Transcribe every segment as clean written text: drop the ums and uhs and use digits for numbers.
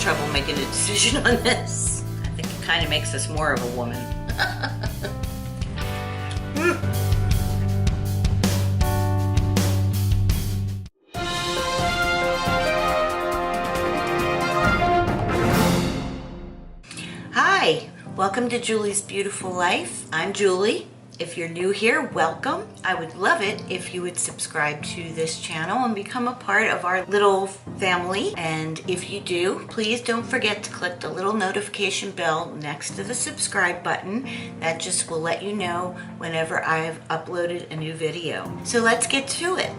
trouble making a decision on this. I think it kind of makes us more of a woman. Hi, welcome to Julie's Beautiful Life. I'm Julie. If you're new here, welcome. I would love it if you would subscribe to this channel and become a part of our little family. And if you do, please don't forget to click the little notification bell next to the subscribe button. That just will let you know whenever I've uploaded a new video. So let's get to it.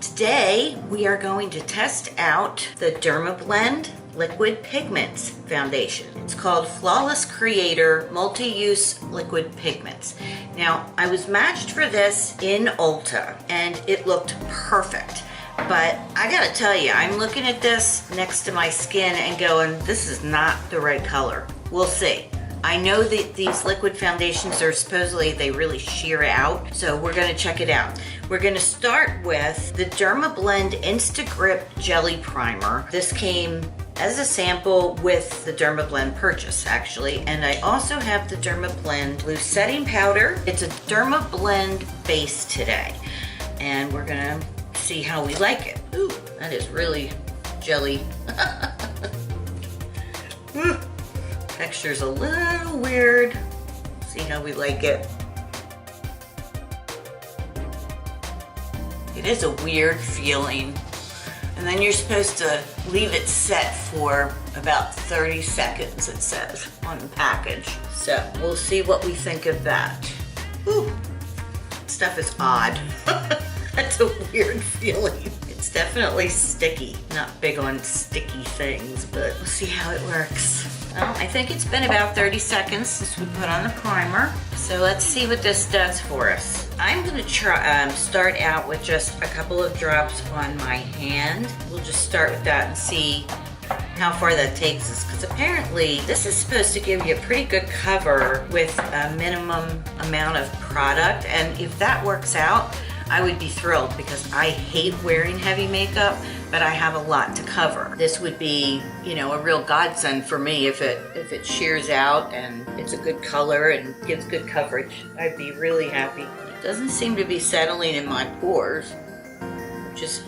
Today, we are going to test out the Derma Blend Liquid Pigments Foundation. It's called Flawless Creator Multi-Use Liquid Pigments. Now, I was matched for this in Ulta and it looked perfect. But I gotta tell you, I'm looking at this next to my skin and going, this is not the right color. We'll see. I know that these liquid foundations are supposedly, they really sheer out, so we're gonna check it out. We're gonna start with the Derma Blend Insta-Grip Jelly Primer. This came as a sample with the Derma Blend purchase, actually. And I also have the Derma Blend Blue Setting Powder. It's a Derma Blend base today. And we're gonna see how we like it. Ooh, that is really jelly. Texture's a little weird. See how we like it. It is a weird feeling. And then you're supposed to leave it set for about 30 seconds, it says on the package. So we'll see what we think of that. Ooh, stuff is odd. That's a weird feeling. It's definitely sticky. Not big on sticky things, but we'll see how it works. Well, I think it's been about 30 seconds since we put on the primer. So let's see what this does for us. I'm gonna try start out with just a couple of drops on my hand. We'll just start with that and see how far that takes us, because apparently this is supposed to give you a pretty good cover with a minimum amount of product. And if that works out, I would be thrilled, because I hate wearing heavy makeup, but I have a lot to cover. This would be, you know, a real godsend for me if it shears out and it's a good color and gives good coverage. I'd be really happy. It doesn't seem to be settling in my pores, which is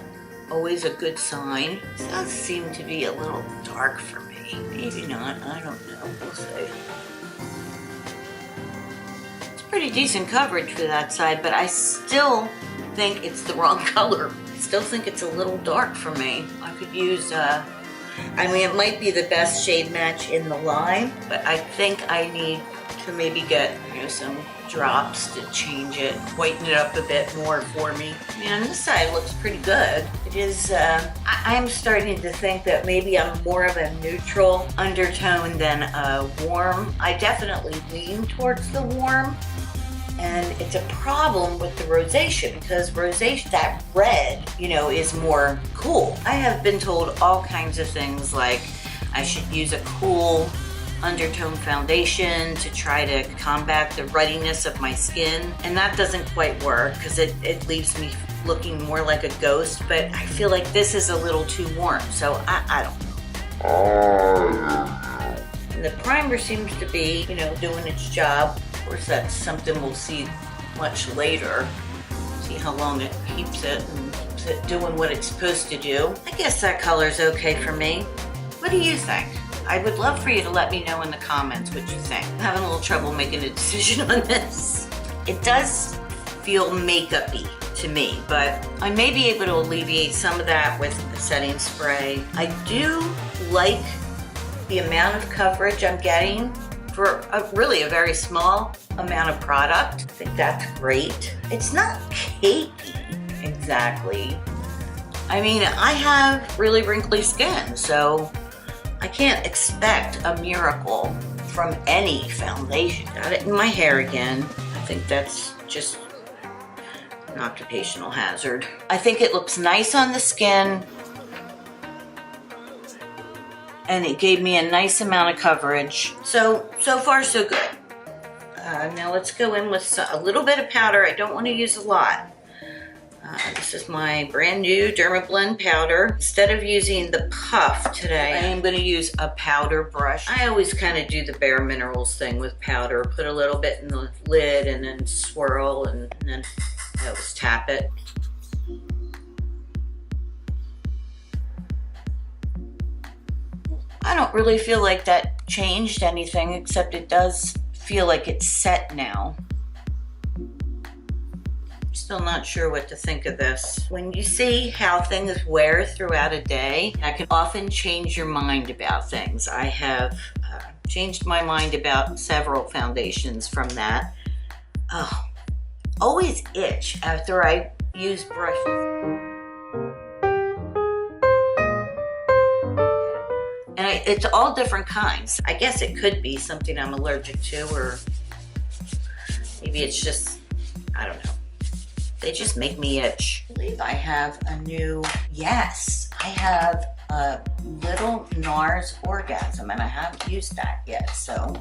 always a good sign. It does seem to be a little dark for me. Maybe not, I don't know, we'll see. It's pretty decent coverage for that side, but I still think it's the wrong color. I still think it's a little dark for me. I could use, I mean, it might be the best shade match in the line, but I think I need to maybe get, you know, some drops to change it, whiten it up a bit more for me. And this side looks pretty good. It is, I'm starting to think that maybe I'm more of a neutral undertone than a warm. I definitely lean towards the warm. And it's a problem with the rosacea, because rosacea, that red, you know, is more cool. I have been told all kinds of things, like I should use a cool undertone foundation to try to combat the ruddiness of my skin. And that doesn't quite work, because it leaves me looking more like a ghost. But I feel like this is a little too warm, so I don't know. And the primer seems to be, you know, doing its job. Of course, that's something we'll see much later. See how long it keeps it and keeps it doing what it's supposed to do. I guess that color's okay for me. What do you think? I would love for you to let me know in the comments what you think. I'm having a little trouble making a decision on this. It does feel makeup-y to me, but I may be able to alleviate some of that with the setting spray. I do like the amount of coverage I'm getting for really a very small amount of product. I think that's great. It's not cakey exactly. I mean, I have really wrinkly skin, so I can't expect a miracle from any foundation. Got it in my hair again. I think that's just an occupational hazard. I think it looks nice on the skin, and it gave me a nice amount of coverage. So far so good. Now let's go in with a little bit of powder. I don't want to use a lot. This This is my brand new Derma Blend powder. Instead of using the puff today, I am going to use a powder brush. I always kind of do the Bare Minerals thing with powder. Put a little bit in the lid and then swirl, and then I always tap it. I don't really feel like that changed anything, except it does feel like it's set now. Still not sure what to think of this. When you see how things wear throughout a day, that can often change your mind about things. I have changed my mind about several foundations from that. Oh, always itch after I use brushes. And it's all different kinds. I guess it could be something I'm allergic to, or maybe it's just, I don't know. They just make me itch. I believe I have a new, yes, I have a little Nars Orgasm, and I haven't used that yet, so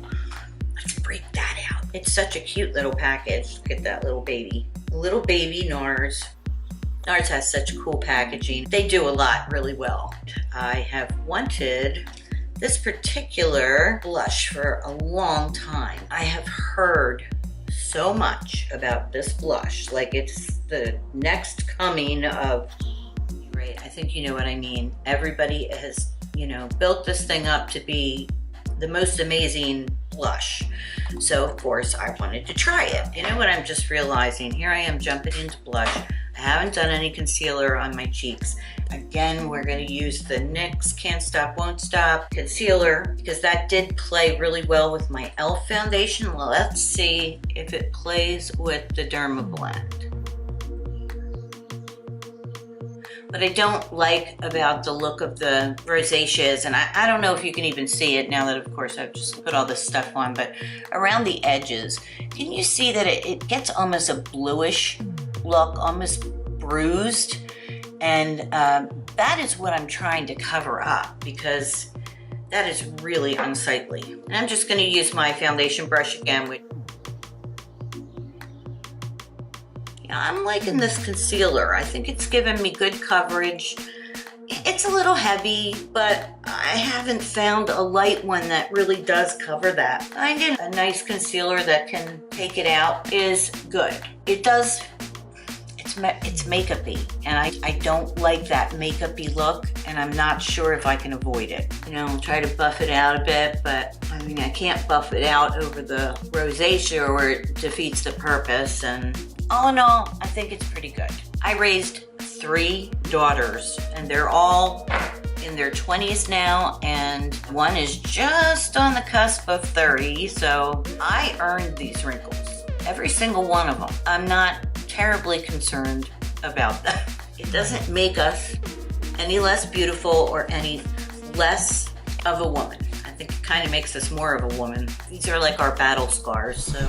let's break that out. It's such a cute little package. Look at that little baby. Little baby Nars. Nars has such cool packaging. They do a lot really well. I have wanted this particular blush for a long time. I have heard so much about this blush, like it's the next coming of, right, I think you know what I mean. Everybody has, you know, built this thing up to be the most amazing blush. So of course I wanted to try it. You know what I'm just realizing? Here I am jumping into blush. I haven't done any concealer on my cheeks. Again, we're going to use the NYX Can't Stop Won't Stop concealer, because that did play really well with my e.l.f. foundation. Well, let's see if it plays with the Derma Blend. What I don't like about the look of the rosacea is, and I don't know if you can even see it now that of course I've just put all this stuff on, but around the edges, can you see that it gets almost a bluish look, almost bruised? And that is what I'm trying to cover up, because that is really unsightly. And I'm just going to use my foundation brush again. I'm liking this concealer. I think it's given me good coverage. It's a little heavy, but I haven't found a light one that really does cover that. Finding a nice concealer that can take it out is good. It does. It's makeup-y, and I don't like that makeup-y look, and I'm not sure if I can avoid it. You know, I'll try to buff it out a bit, but I mean, I can't buff it out over the rosacea or it defeats the purpose, and all in all, I think it's pretty good. I raised 3 daughters, and they're all in their 20s now, and one is just on the cusp of 30, so I earned these wrinkles. Every single one of them. I'm not terribly concerned about that. It doesn't make us any less beautiful or any less of a woman. I think it kind of makes us more of a woman. These are like our battle scars, so.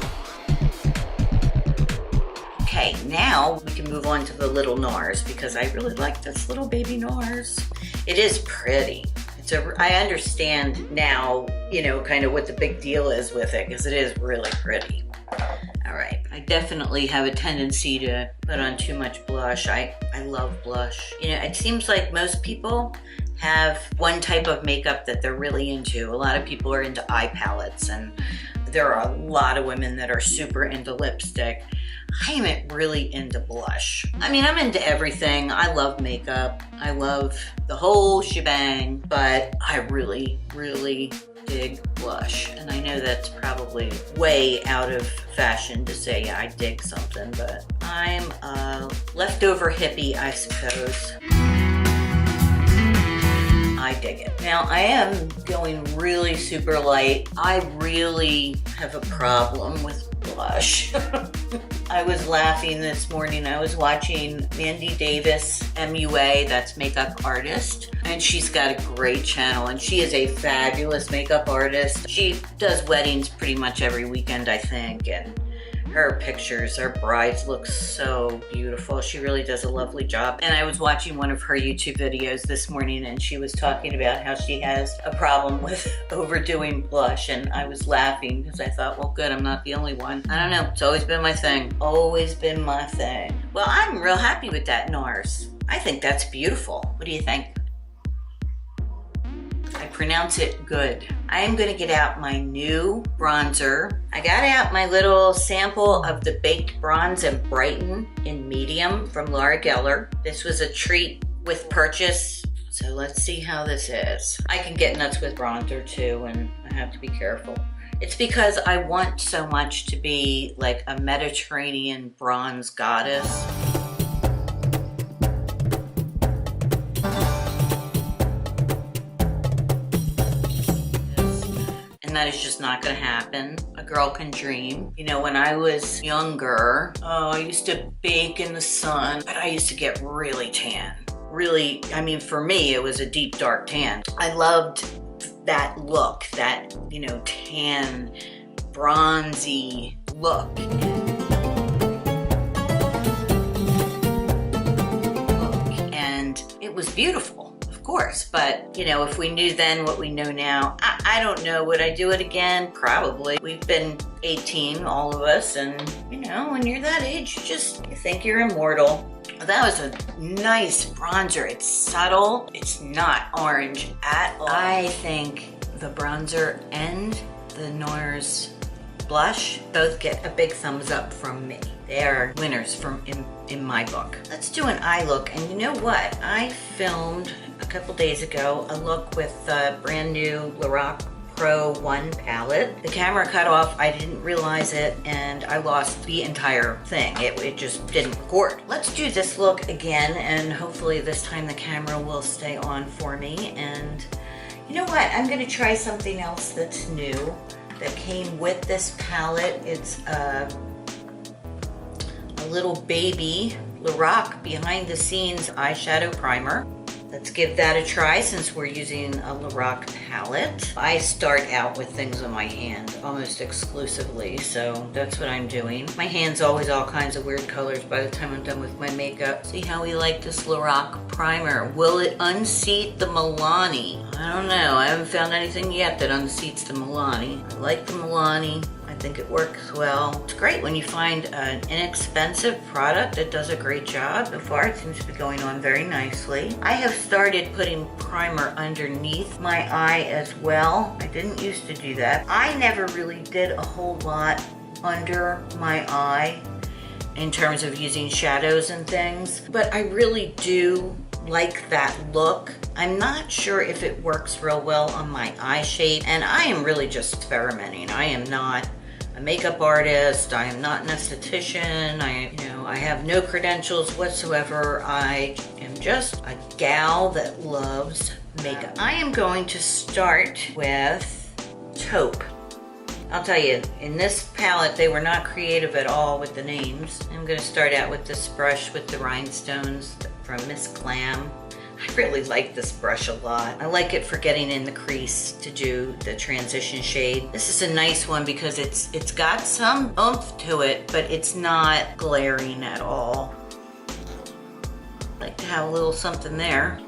Okay, now we can move on to the little Nars, because I really like this little baby Nars. It is pretty. I understand now, you know, kind of what the big deal is with it, because it is really pretty. All right, I definitely have a tendency to put on too much blush. I love blush. You know, it seems like most people have one type of makeup that they're really into. A lot of people are into eye palettes, and there are a lot of women that are super into lipstick. I am really into blush. I mean, I'm into everything. I love makeup. I love the whole shebang, but I really, really dig blush. And I know that's probably way out of fashion to say I dig something, but I'm a leftover hippie, I suppose. I dig it. Now, I am going really super light. I really have a problem with blush. I was laughing this morning. I was watching Mandy Davis MUA, that's makeup artist, and she's got a great channel, and she is a fabulous makeup artist. She does weddings pretty much every weekend, I think, and Her pictures, her brides look so beautiful. She really does a lovely job. And I was watching one of her YouTube videos this morning and she was talking about how she has a problem with overdoing blush, and I was laughing because I thought, well, good, I'm not the only one. I don't know, it's always been my thing. Always been my thing. Well, I'm real happy with that Nars. I think that's beautiful. What do you think? I pronounce it good. I am gonna get out my new bronzer. I got out my little sample of the Baked Bronze-n-Brighten in medium from Loreal. This was a treat with purchase. So let's see how this is. I can get nuts with bronzer too, and I have to be careful. It's because I want so much to be like a Mediterranean bronze goddess. And that is just not gonna happen. A girl can dream. You know, when I was younger, I used to bake in the sun, but I used to get really tan. Really, I mean, for me, it was a deep, dark tan. I loved that look, that, you know, tan, bronzy look. And it was beautiful. Of course, but you know, if we knew then what we know now, I don't know, would I do it again? Probably. We've been 18, all of us, and you know, when you're that age, you think you're immortal. That was a nice bronzer. It's subtle, it's not orange at all. I think the bronzer and the Nars blush both get a big thumbs up from me. They are winners from in my book. Let's do an eye look, and you know what? I filmed a couple days ago a look with the brand new Lorac Pro 1 palette. The camera cut off, I didn't realize it, and I lost the entire thing. It just didn't record. Let's do this look again, and hopefully this time the camera will stay on for me. And you know what? I'm gonna try something else that's new that came with this palette. It's a little baby Lorac behind the scenes eyeshadow primer. Let's give that a try since we're using a Lorac palette. I start out with things on my hand almost exclusively, so that's what I'm doing. My hand's always all kinds of weird colors by the time I'm done with my makeup. See how we like this Lorac primer. Will it unseat the Milani? I don't know. I haven't found anything yet that unseats the Milani. I like the Milani. I think it works well. It's great when you find an inexpensive product that does a great job. So far, it seems to be going on very nicely. I have started putting primer underneath my eye as well. I didn't used to do that. I never really did a whole lot under my eye in terms of using shadows and things, but I really do like that look. I'm not sure if it works real well on my eye shape, and I am really just experimenting. I am not a makeup artist. I am not an esthetician. I have no credentials whatsoever. I am just a gal that loves makeup. I am going to start with taupe. I'll tell you, in this palette, they were not creative at all with the names. I'm gonna start out with this brush with the rhinestones from Miss Glam. I really like this brush a lot. I like it for getting in the crease to do the transition shade. This is a nice one because it's got some oomph to it, but it's not glaring at all. I like to have a little something there.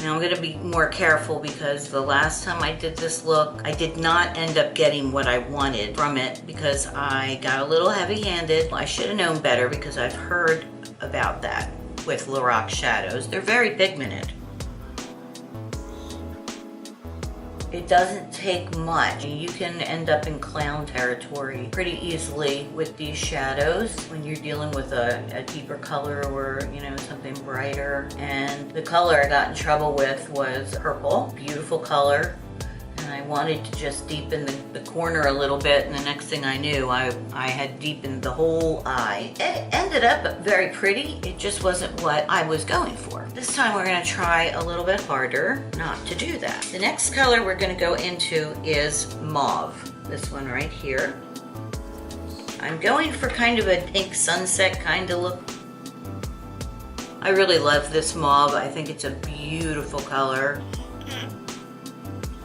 Now I'm gonna be more careful because the last time I did this look, I did not end up getting what I wanted from it because I got a little heavy-handed. I should have known better because I've heard about that with Lorac shadows. They're very pigmented. It doesn't take much. You can end up in clown territory pretty easily with these shadows when you're dealing with a deeper color or, you know, something brighter. And the color I got in trouble with was purple. Beautiful color. And I wanted to just deepen the corner a little bit, and the next thing I knew, I had deepened the whole eye. It ended up very pretty. It just wasn't what I was going for. This time we're gonna try a little bit harder not to do that. The next color we're gonna go into is mauve. This one right here. I'm going for kind of a pink sunset kind of look. I really love this mauve. I think it's a beautiful color.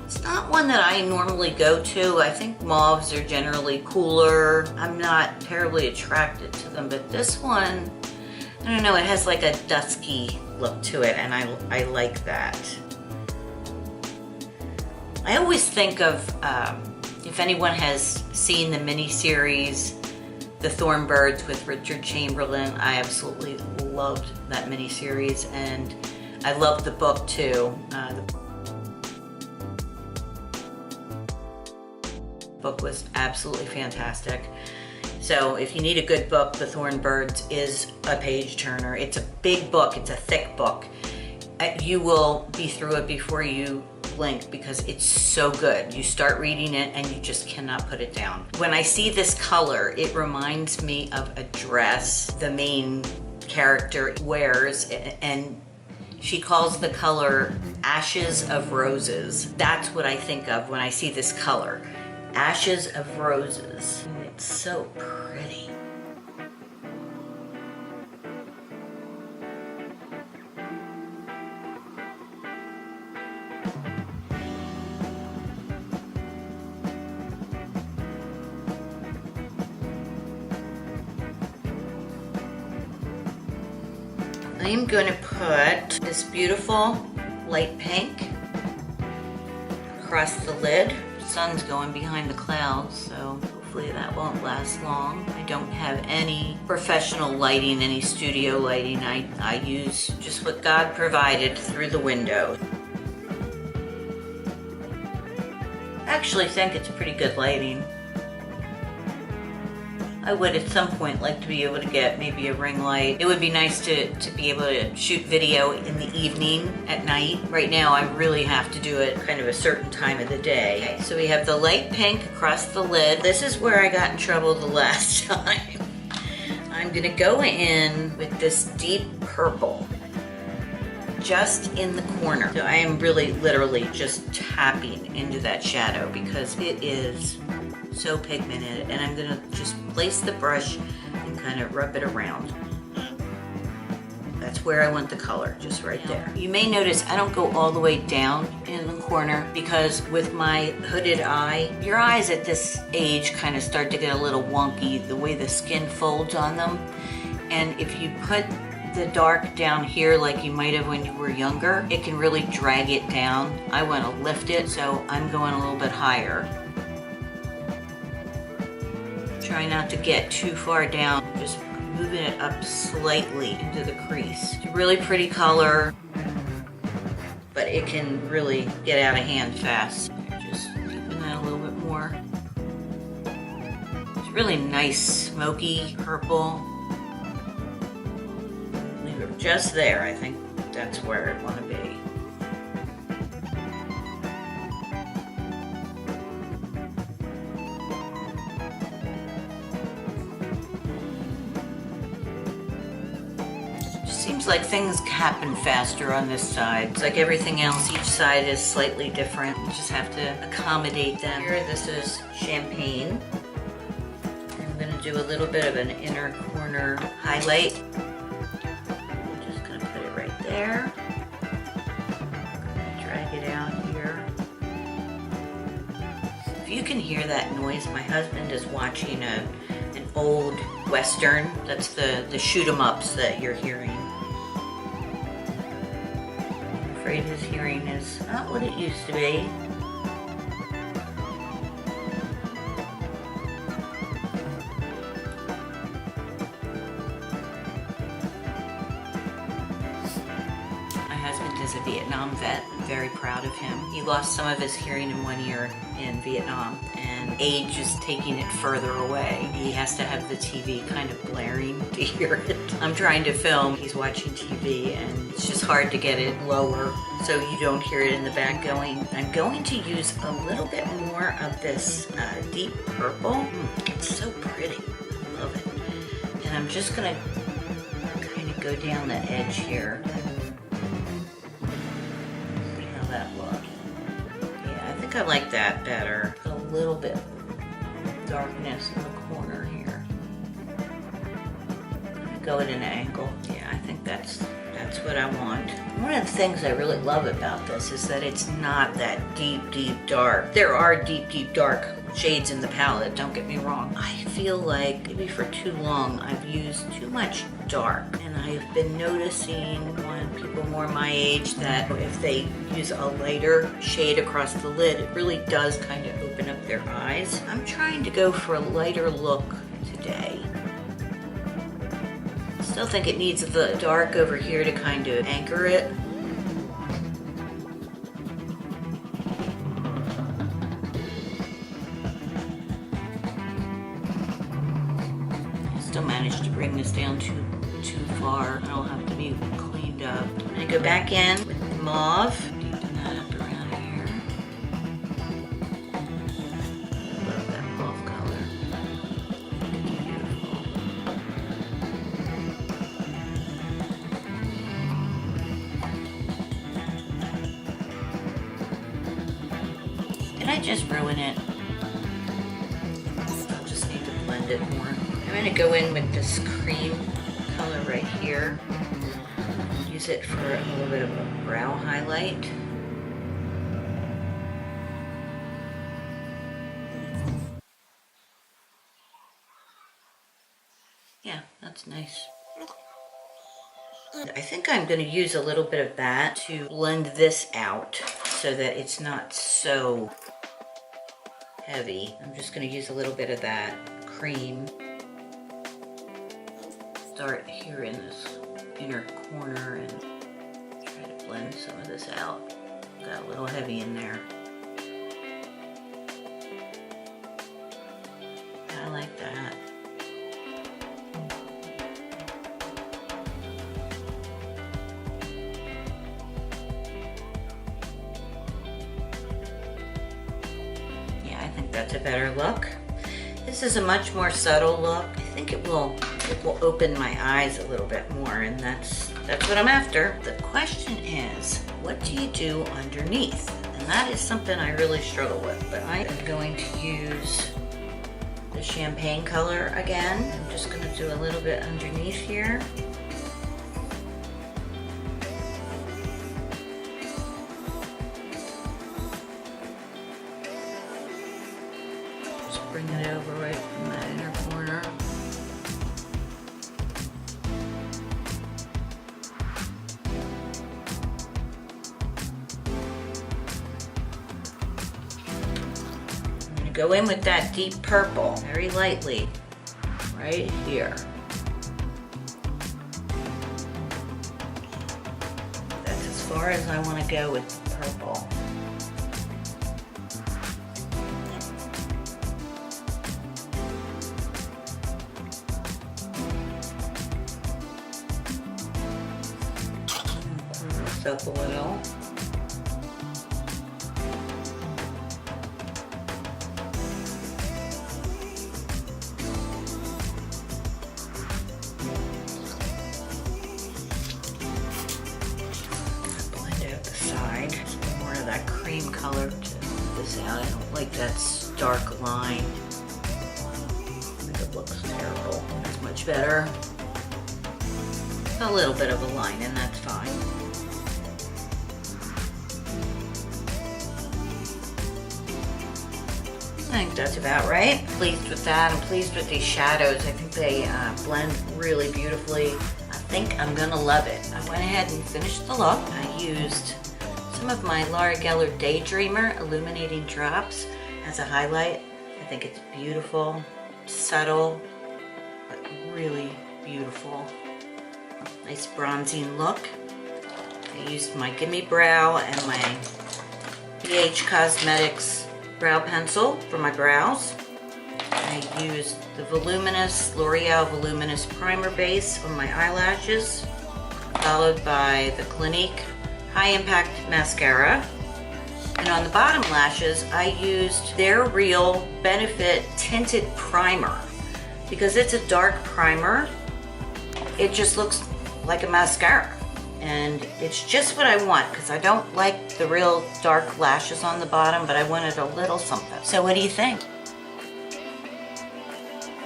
It's not one that I normally go to. I think mauves are generally cooler. I'm not terribly attracted to them, but this one, I don't know, it has like a dusky look to it, and I like that. I always think of, if anyone has seen the mini-series, The Thorn Birds with Richard Chamberlain, I absolutely loved that mini-series, and I loved the book too. The book was absolutely fantastic. So if you need a good book, The Thorn Birds is a page turner. It's a big book, it's a thick book. You will be through it before you blink because it's so good. You start reading it and you just cannot put it down. When I see this color, it reminds me of a dress the main character wears, and she calls the color Ashes of Roses. That's what I think of when I see this color. Ashes of Roses. And it's so pretty. I am going to put this beautiful light pink across the lid. The sun's going behind the clouds, so hopefully that won't last long. I don't have any professional lighting, any studio lighting. I use just what God provided through the window. I actually think it's pretty good lighting. I would at some point like to be able to get maybe a ring light. It would be nice to be able to shoot video in the evening at night. Right now I really have to do it kind of a certain time of the day. Okay, so we have the light pink across the lid. This is where I got in trouble the last time. I'm gonna go in with this deep purple just in the corner. So I am really literally just tapping into that shadow because it is so pigmented, and I'm gonna just place the brush and kind of rub it around. That's where I want the color, just right there. You may notice I don't go all the way down in the corner because with my hooded eye, your eyes at this age kind of start to get a little wonky the way the skin folds on them. And if you put the dark down here like you might have when you were younger, it can really drag it down. I want to lift it, so I'm going a little bit higher. Try not to get too far down, just moving it up slightly into the crease. It's a really pretty color, but it can really get out of hand fast. Just deepen that a little bit more. It's really nice, smoky purple. Leave it just there. I think that's where I want to be. Seems like things happen faster on this side. It's like everything else, each side is slightly different. You just have to accommodate them. Here, this is champagne. I'm gonna do a little bit of an inner corner highlight. I'm just gonna put it right there. Drag it out here. If you can hear that noise, my husband is watching an old Western. That's the shoot 'em ups that you're hearing. I'm afraid his hearing is not what it used to be. My husband is a Vietnam vet. I'm very proud of him. He lost some of his hearing in 1 year in Vietnam, and age is taking it further away. He has to have the TV kind of blaring to hear it. I'm trying to film, he's watching TV, and it's just hard to get it lower so you don't hear it in the back going. I'm going to use a little bit more of this deep purple. It's so pretty, I love it. And I'm just gonna kind of go down the edge here. See how that looks. Yeah, I think I like that better. A little bit darkness in the corner here. Go at an angle. Yeah, I think that's That's what I want. One of the things I really love about this is that it's not that deep, deep dark. There are deep, deep dark shades in the palette, don't get me wrong. I feel like maybe for too long I've used too much dark, and I've been noticing when people more my age that if they use a lighter shade across the lid, it really does kind of open up their eyes. I'm trying to go for a lighter look today. Still think it needs the dark over here to kind of anchor it. Still managed to bring this down too far. It'll have to be cleaned up. I'm gonna go back in with the mauve. Deepen that up around here. I love that mauve color. It's beautiful. Did I just ruin it? I'll just need to blend it more. I'm going to go in with this cream color right here. Use it for a little bit of a brow highlight. Yeah, that's nice. I think I'm going to use a little bit of that to blend this out so that it's not so heavy. I'm just going to use a little bit of that cream. Start here in this inner corner and try to blend some of this out. Got a little heavy in there. I like that. Yeah, I think that's a better look. This is a much more subtle look. I think it will open my eyes a little bit more, and that's what I'm after. The question is, what do you do underneath? And that is something I really struggle with, but I am going to use the champagne color again. I'm just going to do a little bit underneath here. Just bring it over right from that inner corner. Go in with that deep purple, very lightly, right here. That's as far as I want to go with the purple. Clean this up a little. Color to this out. I don't like that stark line. I think it looks terrible. That's much better. A little bit of a line, and that's fine. I think that's about right. Pleased with that. I'm pleased with these shadows. I think they blend really beautifully. I think I'm gonna love it. I went ahead and finished the look. I used some of my Loreal Dewdreamer Illuminating Drops as a highlight. I think it's beautiful, subtle, but really beautiful. Nice bronzing look. I used my Gimme Brow and my BH Cosmetics brow pencil for my brows. I used the Loreal Voluminous Primer Base on my eyelashes, followed by the Clinique High Impact Mascara. And on the bottom lashes, I used their Real Benefit Tinted Primer. Because it's a dark primer, it just looks like a mascara. And it's just what I want, because I don't like the real dark lashes on the bottom, but I wanted a little something. So what do you think?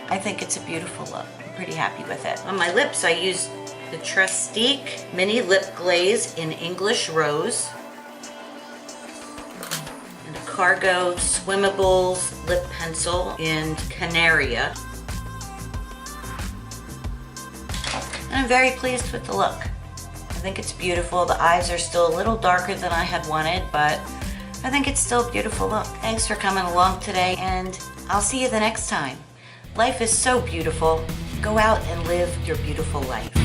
I think it's a beautiful look. I'm pretty happy with it. On my lips, I used the Trestique Mini Lip Glaze in English Rose, and a Cargo Swimmables Lip Pencil in Canaria. And I'm very pleased with the look. I think it's beautiful. The eyes are still a little darker than I had wanted, but I think it's still a beautiful look. Thanks for coming along today, and I'll see you the next time. Life is so beautiful. Go out and live your beautiful life.